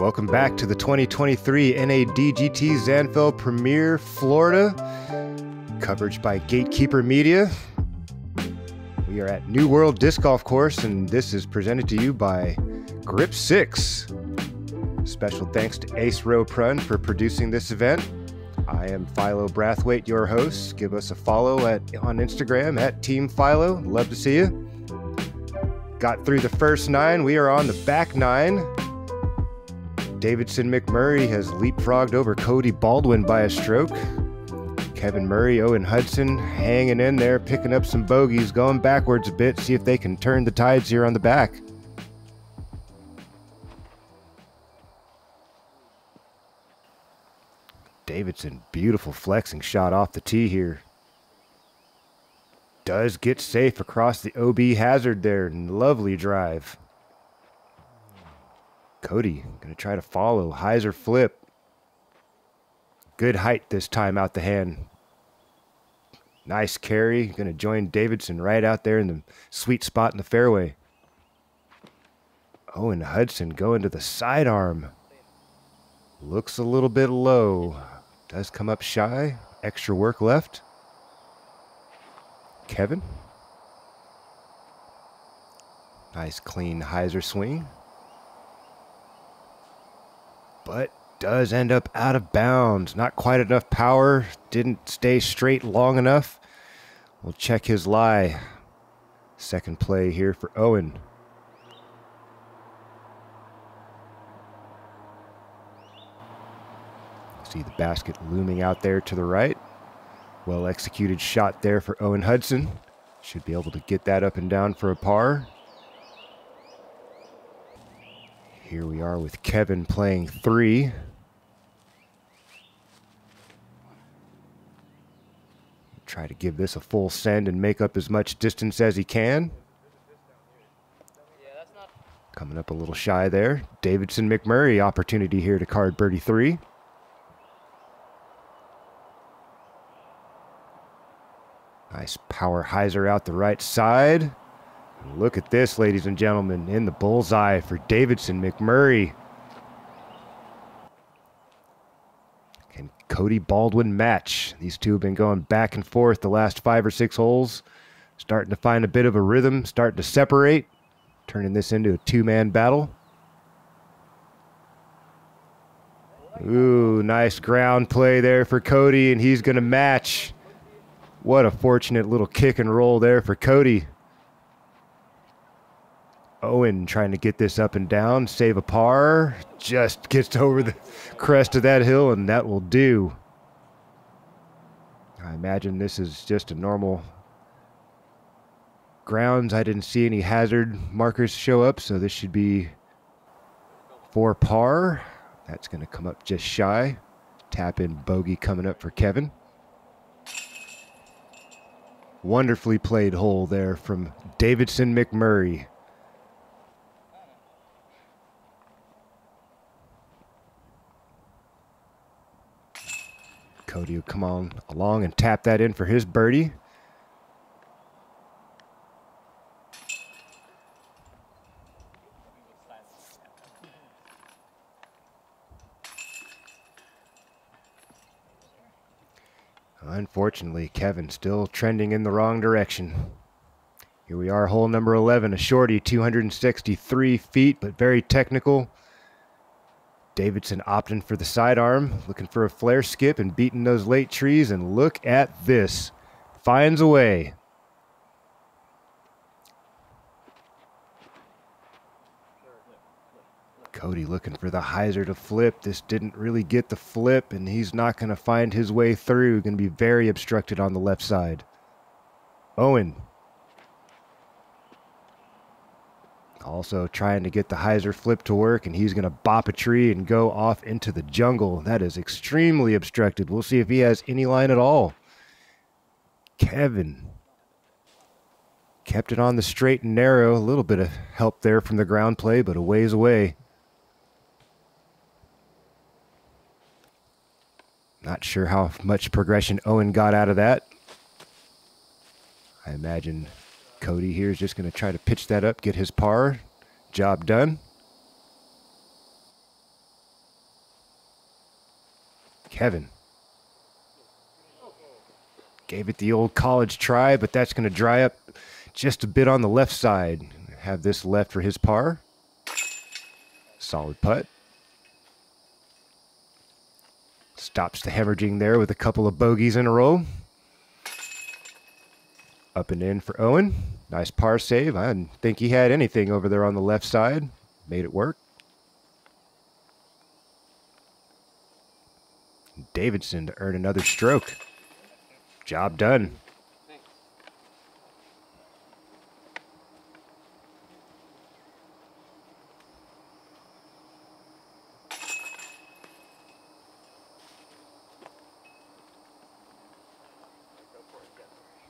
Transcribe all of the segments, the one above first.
Welcome back to the 2023 NADGT Zanfel Premier Florida. Coverage by Gatekeeper Media. We are at New World Disc Golf Course, and this is presented to you by Grip 6. Special thanks to Ace Row Prun for producing this event. I am Philo Brathwaite, your host. Give us a follow on Instagram at Team Philo. Love to see you. Got through the first 9. We are on the back 9. Davidson McMurray has leapfrogged over Cody Baldwin by a stroke. Kevin Murray, Owen Hudson hanging in there, picking up some bogeys, going backwards a bit, see if they can turn the tides here on the back. Davidson, beautiful flexing shot off the tee here. Does get safe across the OB hazard there. Lovely drive. Cody going to try to follow. Hyzer flip. Good height this time out the hand. Nice carry. Going to join Davidson right out there in the sweet spot in the fairway. Owen Hudson going to the sidearm. Looks a little bit low. Does come up shy. Extra work left. Kevin. Nice clean hyzer swing. But does end up out of bounds. Not quite enough power. Didn't stay straight long enough. We'll check his lie. Second play here for Owen. See the basket looming out there to the right. Well executed shot there for Owen Hudson. Should be able to get that up and down for a par. Here we are with Kevin playing 3. Try to give this a full send and make up as much distance as he can. Coming up a little shy there. Davidson McMurray opportunity here to card birdie 3. Nice power hyzer out the right side. Look at this, ladies and gentlemen, in the bullseye for Davidson McMurray. Can Cody Baldwin match? These two have been going back and forth the last 5 or 6 holes. Starting to find a bit of a rhythm, starting to separate. Turning this into a 2-man battle. Ooh, nice ground play there for Cody, and he's going to match. What a fortunate little kick and roll there for Cody. Owen trying to get this up and down, save a par. Just gets over the crest of that hill, and that will do. I imagine this is just a normal grounds. I didn't see any hazard markers show up, so this should be for par. That's going to come up just shy. Tap in bogey coming up for Kevin. Wonderfully played hole there from Davidson McMurray. Cody will come on along and tap that in for his birdie. Unfortunately, Kevin still trending in the wrong direction. Here we are, hole number 11, a shorty, 263 feet, but very technical. Davidson opting for the sidearm, looking for a flare skip and beating those late trees, and look at this. Finds a way. Cody looking for the hyzer to flip. This didn't really get the flip, and he's not going to find his way through. Going to be very obstructed on the left side. Owen. Also trying to get the hyzer flip to work, and he's going to bop a tree and go off into the jungle. That is extremely obstructed. We'll see if he has any line at all. Kevin kept it on the straight and narrow. A little bit of help there from the ground play, but a ways away. Not sure how much progression Owen got out of that. I imagine Cody here is just going to try to pitch that up, get his par. Job done. Kevin gave it the old college try, but that's going to dry up just a bit on the left side. Have this left for his par. Solid putt. Stops the hemorrhaging there with a couple of bogeys in a row. Up and in for Owen. Nice par save. I didn't think he had anything over there on the left side. Made it work. Davidson to earn another stroke. Job done.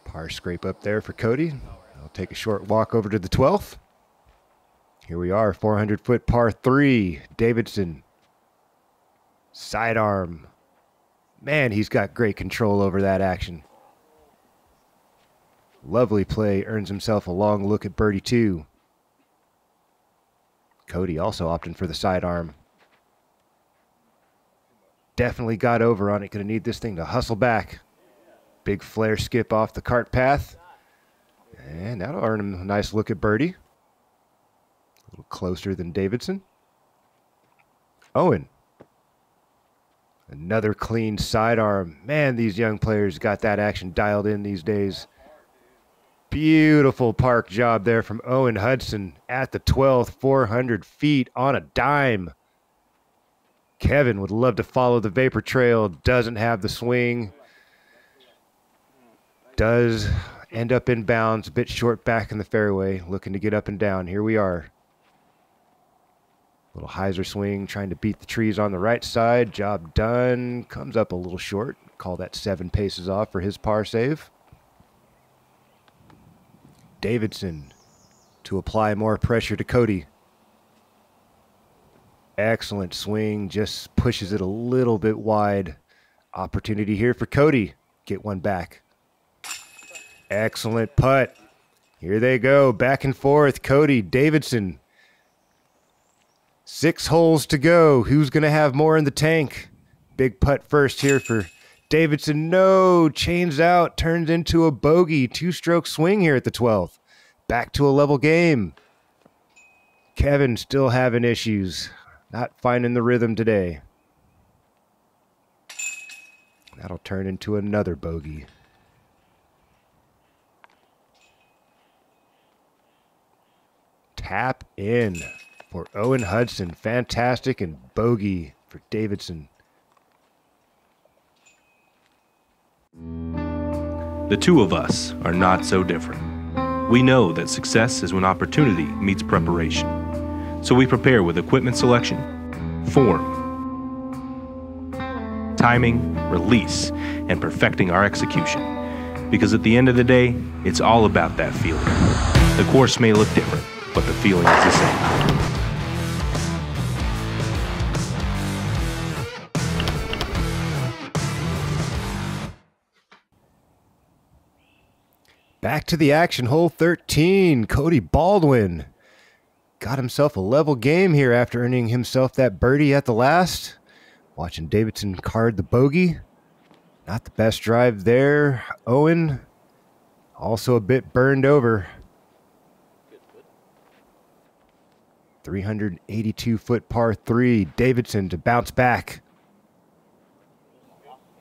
Par scrape up there for Cody. I'll take a short walk over to the 12th. Here we are, 400-foot par 3. Davidson. Sidearm. Man, he's got great control over that action. Lovely play. Earns himself a long look at birdie 2. Cody also opting for the sidearm. Definitely got over on it. Going to need this thing to hustle back. Big flare skip off the cart path. And that'll earn him a nice look at birdie. A little closer than Davidson. Owen. Another clean sidearm. Man, these young players got that action dialed in these days. Beautiful park job there from Owen Hudson at the 12th, 400 feet on a dime. Kevin would love to follow the vapor trail. Doesn't have the swing. Does end up in bounds, a bit short back in the fairway, looking to get up and down. Here we are. Little hyzer swing, trying to beat the trees on the right side. Job done. Comes up a little short. Call that 7 paces off for his par save. Davidson to apply more pressure to Cody. Excellent swing. Just pushes it a little bit wide. Opportunity here for Cody. Get one back. Excellent putt. Here they go. Back and forth. Cody, Davidson. 6 holes to go. Who's going to have more in the tank? Big putt first here for Davidson. No. Chains out. Turns into a bogey. 2-stroke swing here at the 12th. Back to a level game. Kevin still having issues. Not finding the rhythm today. That'll turn into another bogey. Tap in for Owen Hudson. Fantastic, and bogey for Davidson. The two of us are not so different. We know that success is when opportunity meets preparation. So we prepare with equipment selection, form, timing, release, and perfecting our execution. Because at the end of the day, it's all about that feeling. The course may look different, but the feeling is the same. Back to the action, hole 13. Cody Baldwin got himself a level game here after earning himself that birdie at the last. Watching Davidson card the bogey. Not the best drive there. Owen also a bit burned over. 382-foot par 3. Davidson to bounce back.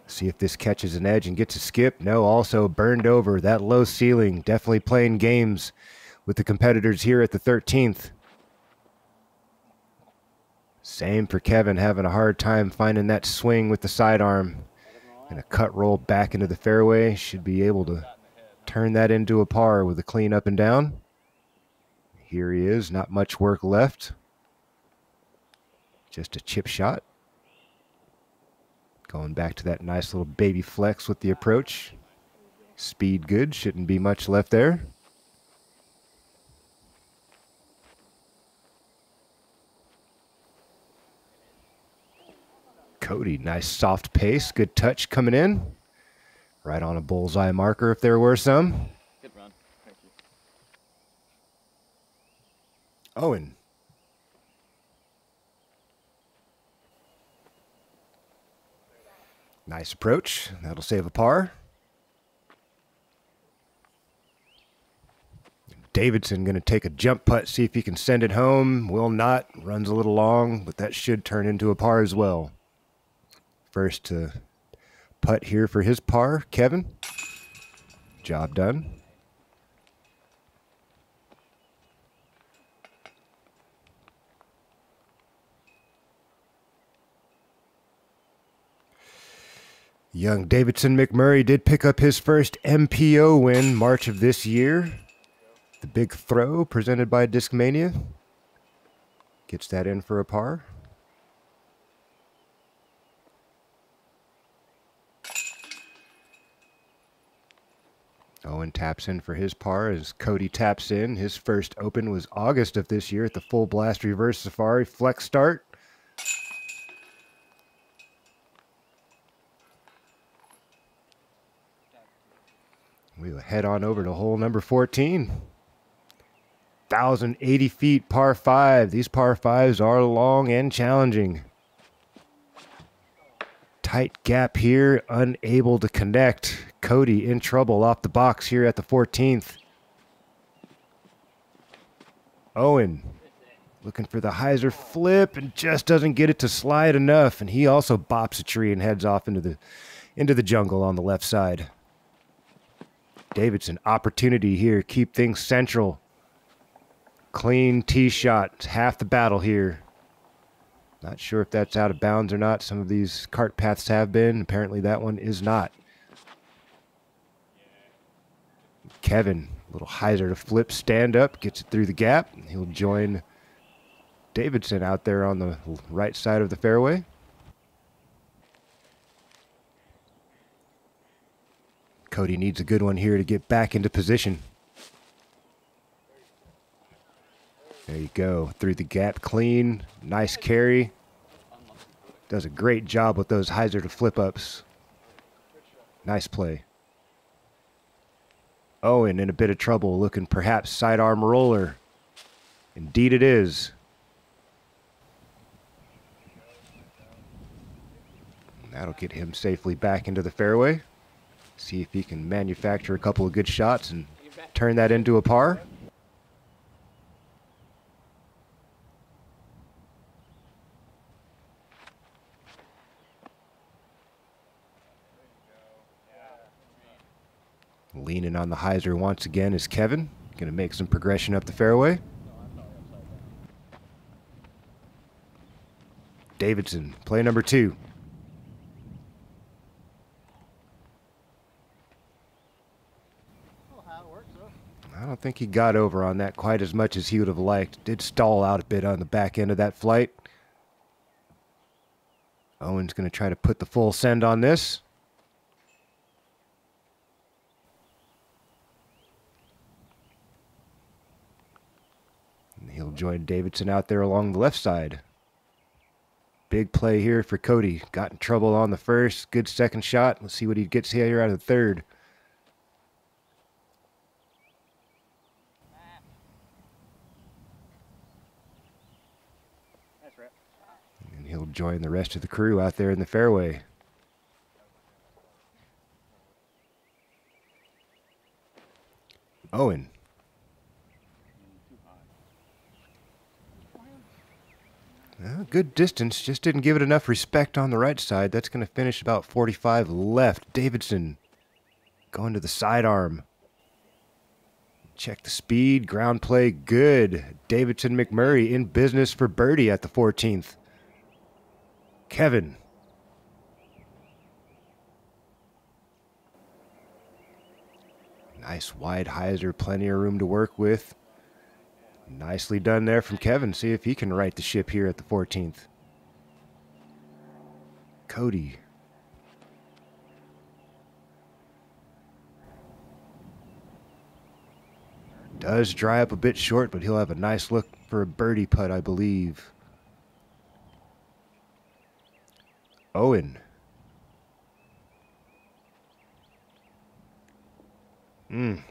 See if this catches an edge and gets a skip. No, also burned over. That low ceiling. Definitely playing games with the competitors here at the 13th. Same for Kevin, having a hard time finding that swing with the sidearm. And a cut roll back into the fairway. Should be able to turn that into a par with a clean up and down. Here he is, not much work left. Just a chip shot. Going back to that nice little baby flex with the approach. Speed good, shouldn't be much left there. Cody, nice soft pace, good touch coming in. Right on a bullseye marker if there were some. Good run. Thank you. Owen. Nice approach. That'll save a par. Davidson going to take a jump putt, see if he can send it home. Will not. Runs a little long, but that should turn into a par as well. First to putt here for his par, Kevin. Job done. Young Davidson McMurray did pick up his first MPO win March of this year. The big throw presented by Discmania. Gets that in for a par. Owen taps in for his par as Cody taps in. His first Open was August of this year at the Full Blast Reverse Safari Flex Start. We'll head on over to hole number 14. 1,080 feet, par 5. These par 5s are long and challenging. Tight gap here, unable to connect. Cody in trouble off the box here at the 14th. Owen looking for the hyzer flip and just doesn't get it to slide enough. And he also bops a tree and heads off into the jungle on the left side. Davidson, opportunity here. Keep things central. Clean tee shot. Half the battle here. Not sure if that's out of bounds or not. Some of these cart paths have been. Apparently that one is not. Kevin, little hyzer to flip, stand up, gets it through the gap. He'll join Davidson out there on the right side of the fairway. Cody needs a good one here to get back into position. There you go. Through the gap clean. Nice carry. Does a great job with those hyzer to flip ups. Nice play. Owen in a bit of trouble, looking perhaps sidearm roller. Indeed it is. That'll get him safely back into the fairway. See if he can manufacture a couple of good shots and turn that into a par. Leaning on the hyzer once again is Kevin. Going to make some progression up the fairway. Davidson, play number 2. I don't think he got over on that quite as much as he would have liked. Did stall out a bit on the back end of that flight. Owen's going to try to put the full send on this. And he'll join Davidson out there along the left side. Big play here for Cody. Got in trouble on the first. Good second shot. Let's see what he gets here out of the third. And he'll join the rest of the crew out there in the fairway. Owen. Good distance, just didn't give it enough respect on the right side. That's going to finish about 45 left. Davidson going to the sidearm. Check the speed, ground play, good. Davidson McMurray in business for birdie at the 14th. Kevin. Nice wide hyzer, plenty of room to work with. Nicely done there from Kevin. See if he can right the ship here at the 14th. Cody. Does dry up a bit short, but he'll have a nice look for a birdie putt, I believe. Owen.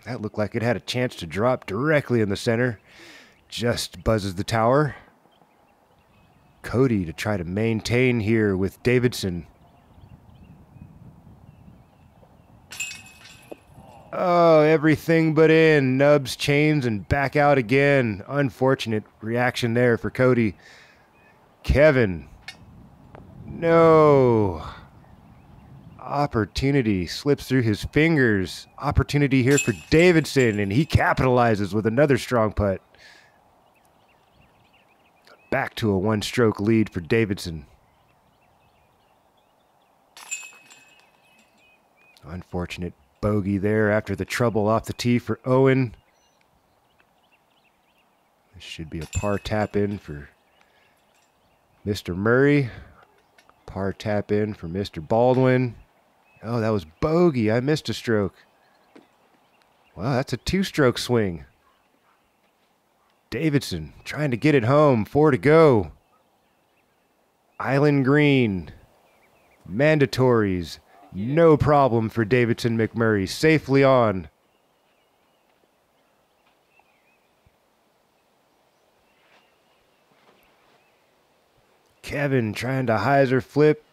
That looked like it had a chance to drop directly in the center. Just buzzes the tower. Cody to try to maintain here with Davidson. Oh, everything but in. Nubs, chains, and back out again. Unfortunate reaction there for Cody. Kevin. No. Opportunity slips through his fingers. Opportunity here for Davidson, and he capitalizes with another strong putt. Back to a one-stroke lead for Davidson. Unfortunate bogey there after the trouble off the tee for Owen. This should be a par tap in for Mr. Murray. Par tap in for Mr. Baldwin. Oh, that was bogey. I missed a stroke. Wow, that's a two-stroke swing. Davidson trying to get it home. 4 to go. Island Green. Mandatories. No problem for Davidson McMurray. Safely on. Kevin trying to hyzer flip.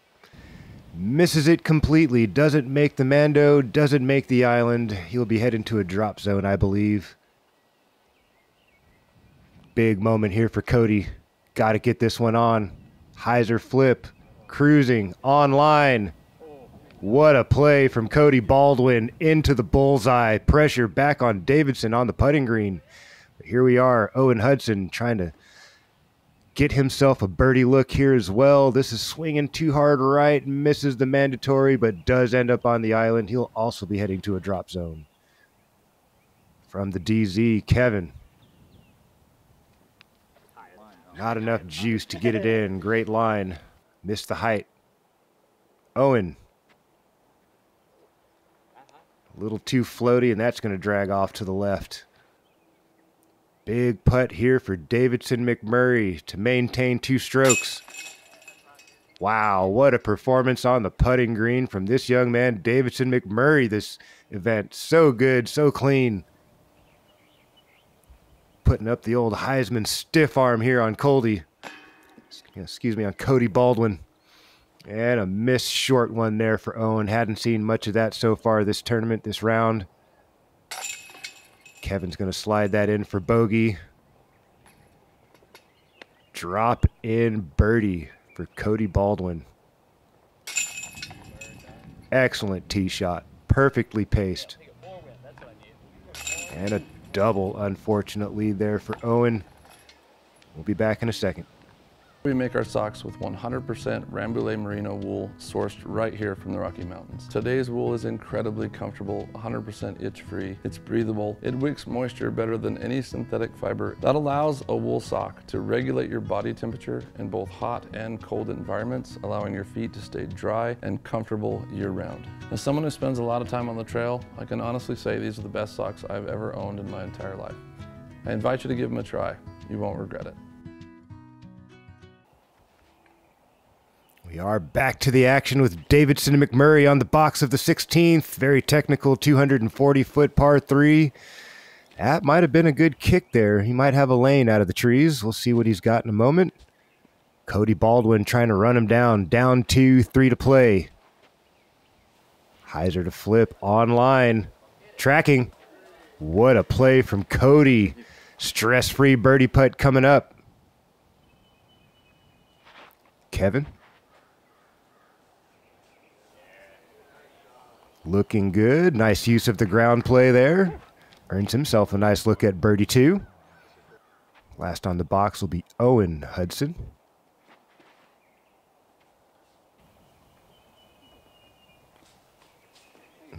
Misses it completely. Doesn't make the Mando. Doesn't make the island. He'll be heading to a drop zone, I believe. Big moment here for Cody. Got to get this one on. Hyzer flip. Cruising. On line. What a play from Cody Baldwin into the bullseye. Pressure back on Davidson on the putting green. But here we are. Owen Hudson trying to get himself a birdie look here as well. This is swinging too hard right. Misses the mandatory, but does end up on the island. He'll also be heading to a drop zone. From the DZ, Kevin. Not enough juice to get it in. Great line. Missed the height. Owen. A little too floaty, and that's going to drag off to the left. Big putt here for Davidson McMurray to maintain 2 strokes. Wow, what a performance on the putting green from this young man, Davidson McMurray, this event. So good, so clean. Putting up the old Heisman stiff arm here on Cody. Excuse me, on Cody Baldwin. And a missed short one there for Owen. Hadn't seen much of that so far this tournament, this round. Kevin's going to slide that in for bogey. Drop in birdie for Cody Baldwin. Excellent tee shot. Perfectly paced. And a double, unfortunately, there for Owen. We'll be back in a second. We make our socks with 100% Rambouillet merino wool sourced right here from the Rocky Mountains. Today's wool is incredibly comfortable, 100% itch-free, it's breathable, it wicks moisture better than any synthetic fiber. That allows a wool sock to regulate your body temperature in both hot and cold environments, allowing your feet to stay dry and comfortable year-round. As someone who spends a lot of time on the trail, I can honestly say these are the best socks I've ever owned in my entire life. I invite you to give them a try. You won't regret it. We are back to the action with Davidson and McMurray on the box of the 16th. Very technical 240-foot par 3. That might have been a good kick there. He might have a lane out of the trees. We'll see what he's got in a moment. Cody Baldwin trying to run him down. Down 2, 3 to play. Hyzer to flip on line. Tracking. What a play from Cody. Stress-free birdie putt coming up. Kevin. Looking good. Nice use of the ground play there. Earns himself a nice look at birdie 2. Last on the box will be Owen Hudson.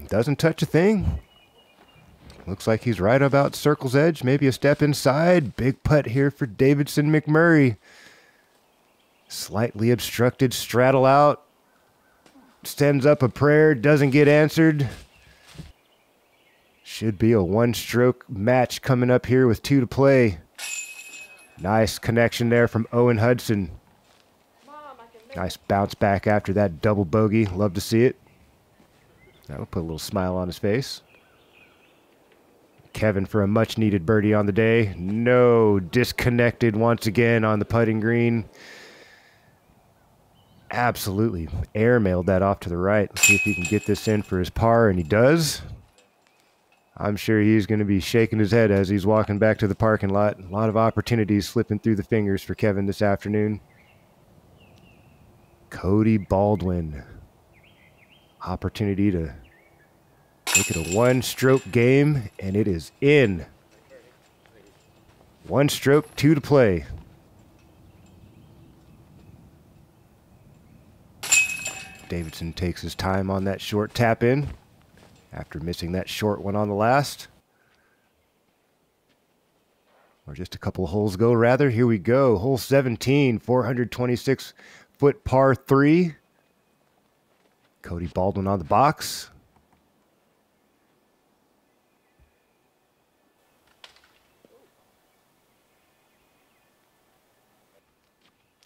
Doesn't touch a thing. Looks like he's right about circle's edge. Maybe a step inside. Big putt here for Davidson McMurray. Slightly obstructed, straddle out. Sends up a prayer, doesn't get answered. Should be a one-stroke match coming up here with 2 to play. Nice connection there from Owen Hudson. Nice bounce back after that double bogey. Love to see it. That'll put a little smile on his face. Kevin for a much-needed birdie on the day. No, disconnected once again on the putting green. Absolutely airmailed that off to the right. Let's see if he can get this in for his par, and he does. I'm sure he's going to be shaking his head as he's walking back to the parking lot. A lot of opportunities slipping through the fingers for Kevin this afternoon. Cody Baldwin. Opportunity to make it a one-stroke game, and it is in. One stroke, 2 to play. Davidson takes his time on that short tap in after missing that short one on the last. Or just a couple of holes ago, rather. Here we go. Hole 17, 426-foot par 3. Cody Baldwin on the box.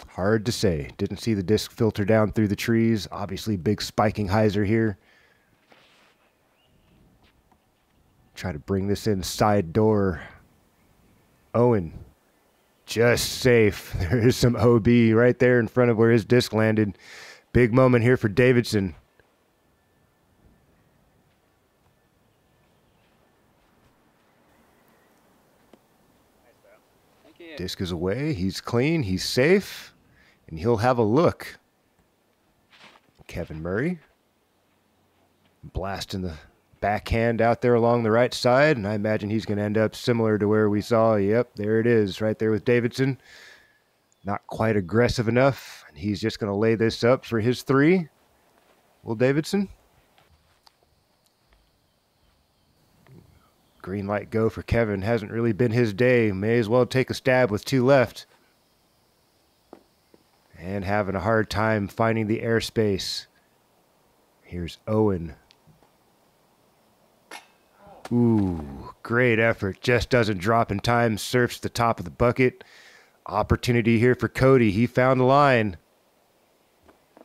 Hard to say. Didn't see the disc filter down through the trees. Obviously, big spiking hyzer here. Try to bring this in side door. Owen, just safe. There is some OB right there in front of where his disc landed. Big moment here for Davidson. Disc is away. He's clean. He's safe. And he'll have a look. Kevin Murray. Blasting the backhand out there along the right side. And I imagine he's going to end up similar to where we saw. Yep, there it is. Right there with Davidson. Not quite aggressive enough. And he's just going to lay this up for his 3. Will Davidson? Green light go for Kevin. Hasn't really been his day. May as well take a stab with 2 left. And having a hard time finding the airspace. Here's Owen. Ooh, great effort. Just doesn't drop in time. Surfs the top of the bucket. Opportunity here for Cody. He found the line.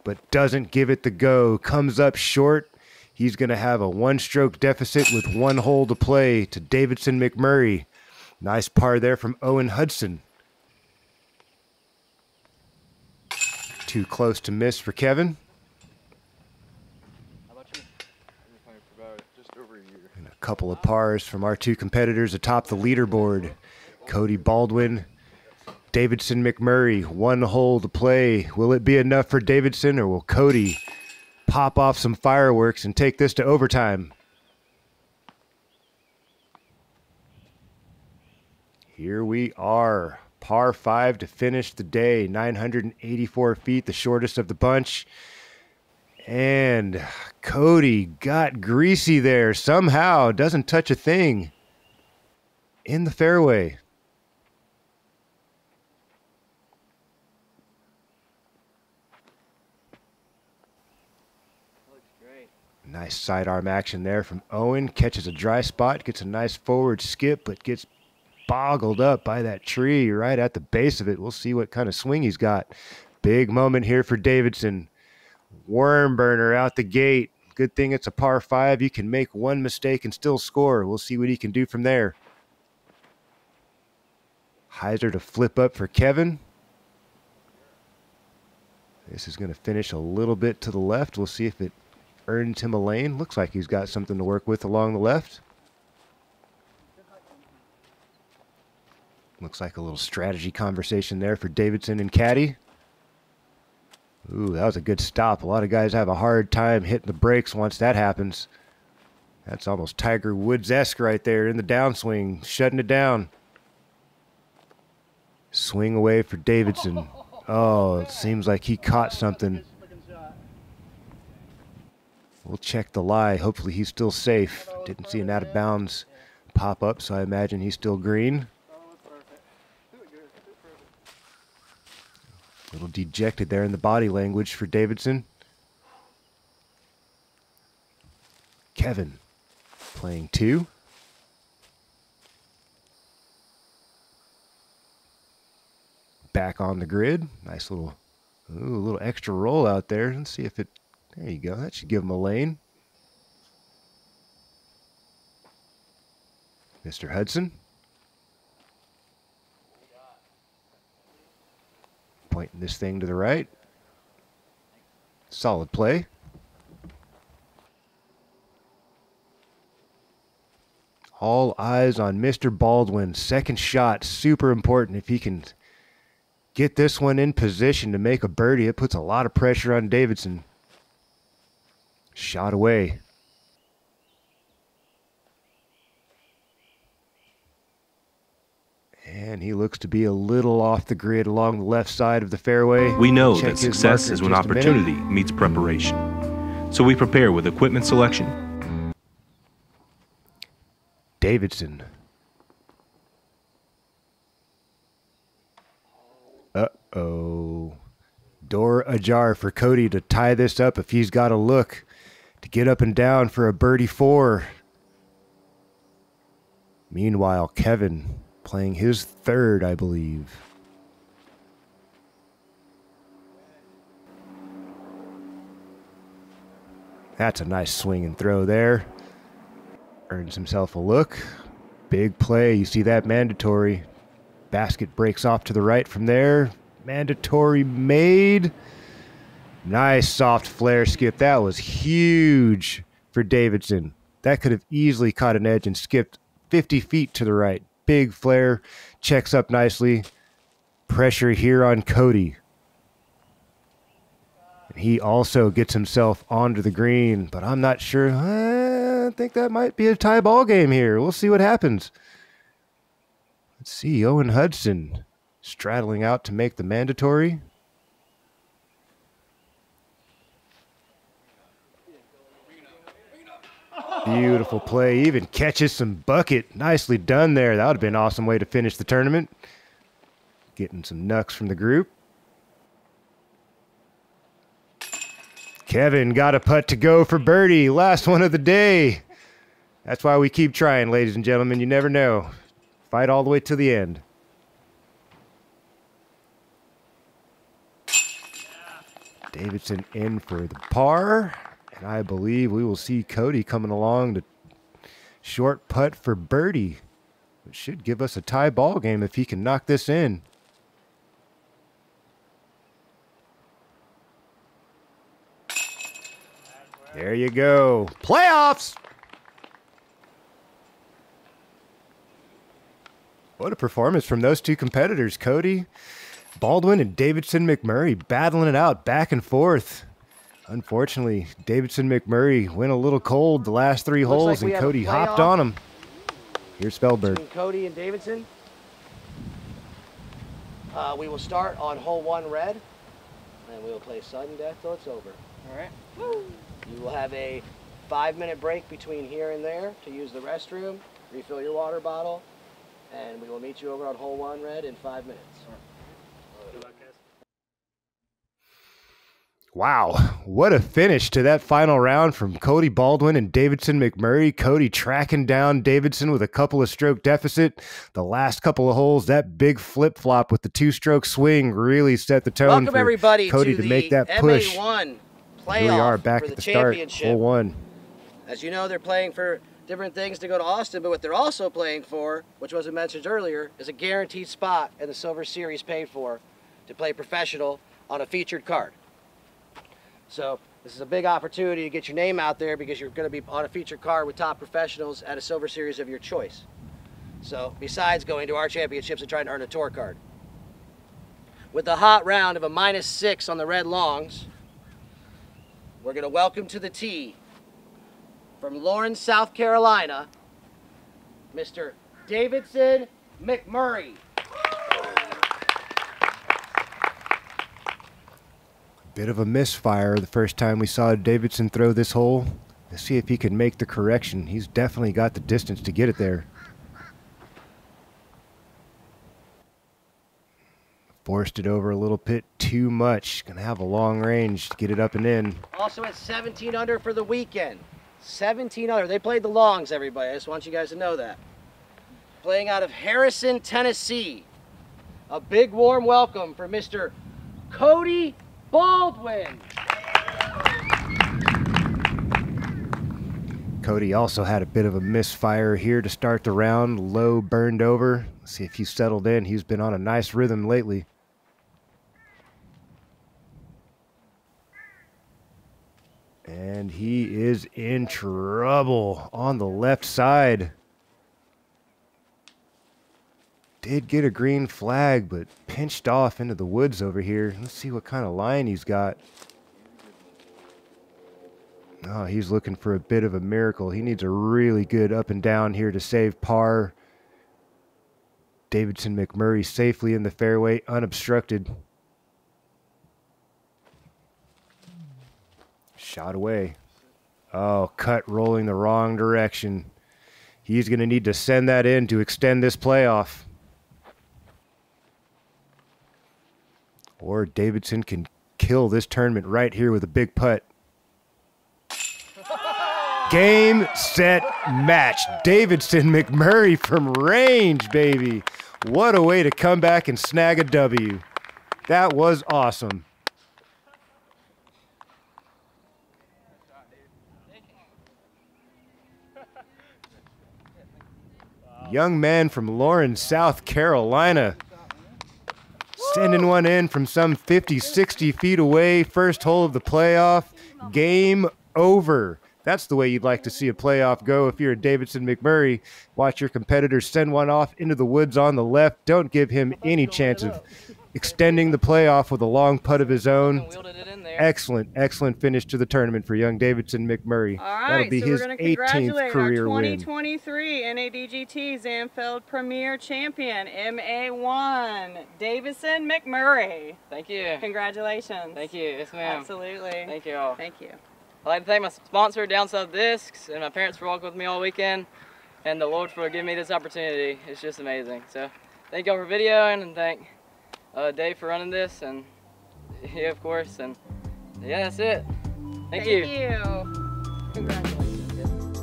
But doesn't give it the go. Comes up short. He's going to have a 1-stroke deficit with 1 hole to play to Davidson McMurray. Nice par there from Owen Hudson. Too close to miss for Kevin. How about you? I've been playing for about just over a year. And a couple of pars from our 2 competitors atop the leaderboard. Cody Baldwin, Davidson McMurray, 1 hole to play. Will it be enough for Davidson, or will Cody pop off some fireworks and take this to overtime? Here we are. Par 5 to finish the day. 984 feet, the shortest of the bunch. And Cody got greasy there somehow. Doesn't touch a thing in the fairway. Looks great. Nice sidearm action there from Owen. Catches a dry spot, gets a nice forward skip, but gets boggled up by that tree right at the base of it. We'll see what kind of swing he's got. Big moment here for Davidson. Worm burner out the gate. Good thing it's a par 5. You can make 1 mistake and still score. We'll see what he can do from there. Hyzer to flip up for Kevin. This is going to finish a little bit to the left. We'll see if it earns him a lane. Looks like he's got something to work with along the left. Looks like a little strategy conversation there for Davidson and caddy. Ooh, that was a good stop. A lot of guys have a hard time hitting the brakes once that happens. That's almost Tiger Woods-esque right there in the downswing, shutting it down. Swing away for Davidson. Oh, it seems like he caught something. We'll check the lie. Hopefully he's still safe. Didn't see an out of bounds pop up, so I imagine he's still green. A little dejected there in the body language for Davidson. Kevin playing 2. Back on the grid. Nice little, little extra roll out there. Let's see if it, there you go. That should give him a lane. Mr. Hudson. Pointing this thing to the right. Solid play. All eyes on Mr. Baldwin. Second shot, super important. If he can get this one in position to make a birdie, it puts a lot of pressure on Davidson. Shot away. And he looks to be a little off the grid along the left side of the fairway. We know Check that his success marker is in when just a minute. opportunity meets preparation. So we prepare with equipment selection. Davidson. Uh-oh. Door ajar for Cody to tie this up if he's got a look to get up and down for a birdie 4. Meanwhile, Kevin playing his third, I believe. That's a nice swing and throw there. Earns himself a look. Big play. You see that mandatory. Basket breaks off to the right from there. Mandatory made. Nice soft flare skip. That was huge for Davidson. That could have easily caught an edge and skipped 50 feet to the right. Big flare. Checks up nicely. Pressure here on Cody. And he also gets himself onto the green, but I'm not sure. I think that might be a tie ball game here. We'll see what happens. Let's see. Owen Hudson straddling out to make the mandatory. Beautiful play. Even catches some bucket. Nicely done there. That would have been an awesome way to finish the tournament. Getting some knucks from the group. Kevin got a putt to go for birdie. Last one of the day. That's why we keep trying, ladies and gentlemen. You never know. Fight all the way to the end. Davidson in for the par. And I believe we will see Cody coming along to short putt for birdie. It should give us a tie ball game if he can knock this in. There you go. Playoffs! What a performance from those two competitors, Cody Baldwin and Davidson McMurray, battling it out back and forth. Unfortunately, Davidson McMurray went a little cold the last 3 holes, and Cody hopped on him. Here's Spellberg. Cody and Davidson. We will start on hole 1 red, and we will play sudden death till it's over. All right. Woo. You will have a 5-minute break between here and there to use the restroom, refill your water bottle, and we will meet you over on hole 1 red in 5 minutes. Good luck, guys. Wow, what a finish to that final round from Cody Baldwin and Davidson McMurray. Cody tracking down Davidson with a couple of stroke deficit. The last couple of holes, that big flip-flop with the 2-stroke swing really set the tone. Welcome for everybody Cody to make that push. MA1 playoff. Here we are back for at the start, championship. hole 1. As you know, they're playing for different things to go to Austin, but what they're also playing for, which wasn't mentioned earlier, is a guaranteed spot in the Silver Series paid for to play professional on a featured card. So this is a big opportunity to get your name out there because you're going to be on a featured card with top professionals at a Silver Series of your choice. So besides going to our championships and trying to earn a tour card. With a hot round of a -6 on the red longs, we're going to welcome to the tee from Lawrence, South Carolina, Mr. Davidson McMurray. Bit of a misfire the first time we saw Davidson throw this hole. Let's see if he can make the correction. He's definitely got the distance to get it there. Forced it over a little bit too much. Gonna have a long range to get it up and in. Also at 17 under for the weekend. 17 under. They played the longs, everybody. I just want you guys to know that. Playing out of Harrison, Tennessee. A big warm welcome for Mr. Cody Baldwin. Cody also had a bit of a misfire here to start the round. Low burned over. Let's see if he's settled in. He's been on a nice rhythm lately. And he is in trouble on the left side. Did get a green flag, but pinched off into the woods over here. Let's see what kind of line he's got. Oh, he's looking for a bit of a miracle. He needs a really good up and down here to save par. Davidson McMurray safely in the fairway, unobstructed. Shot away. Oh, cut rolling the wrong direction. He's going to need to send that in to extend this playoff. Or Davidson can kill this tournament right here with a big putt. Game, set, match. Davidson McMurray from range, baby. What a way to come back and snag a W. That was awesome. Young man from Lawrence, South Carolina. Sending one in from some 50, 60 feet away. First hole of the playoff. Game over. That's the way you'd like to see a playoff go if you're a Davidson McMurray. Watch your competitor send one off into the woods on the left. Don't give him any chance of extending the playoff with a long putt of his own. Excellent, excellent finish to the tournament for young Davidson McMurray. All right, that'll be so his we're going to 18th congratulate career our win. 2023 NADGT Zanfel Premier Champion, MA1, Davidson McMurray. Thank you. Congratulations. Thank you. Yes, ma'am. Absolutely. Thank you all. Thank you. I'd like to thank my sponsor, Down South Discs, and my parents for walking with me all weekend, and the Lord for giving me this opportunity. It's just amazing. So thank y'all for videoing, and thank Dave for running this, and yeah, of course, and yeah, that's it. Thank you. Congratulations.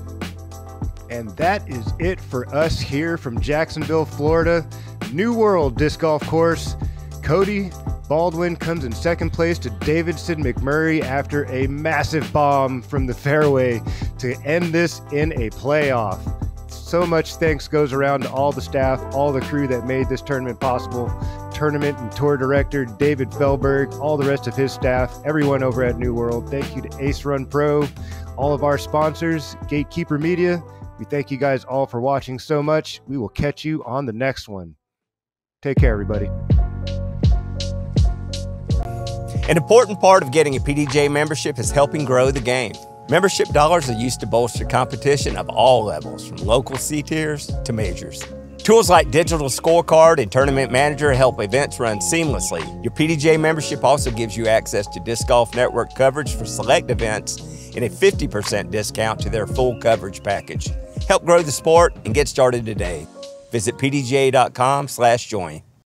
And that is it for us here from Jacksonville, Florida. New World Disc Golf Course. Cody Baldwin comes in second place to Davidson McMurray after a massive bomb from the fairway to end this in a playoff. So much thanks goes around to all the staff, all the crew that made this tournament possible. Tournament and tour director David Felberg, all the rest of his staff, everyone over at New World. Thank you to Ace Run Pro, all of our sponsors, Gatekeeper Media. We thank you guys all for watching so much. We will catch you on the next one. Take care, everybody. An important part of getting a PDJ membership is helping grow the game. Membership dollars are used to bolster competition of all levels, from local C-tiers to majors. Tools like Digital Scorecard and Tournament Manager help events run seamlessly. Your PDJ membership also gives you access to Disc Golf Network coverage for select events and a 50% discount to their full coverage package. Help grow the sport and get started today. Visit pdj.com/join.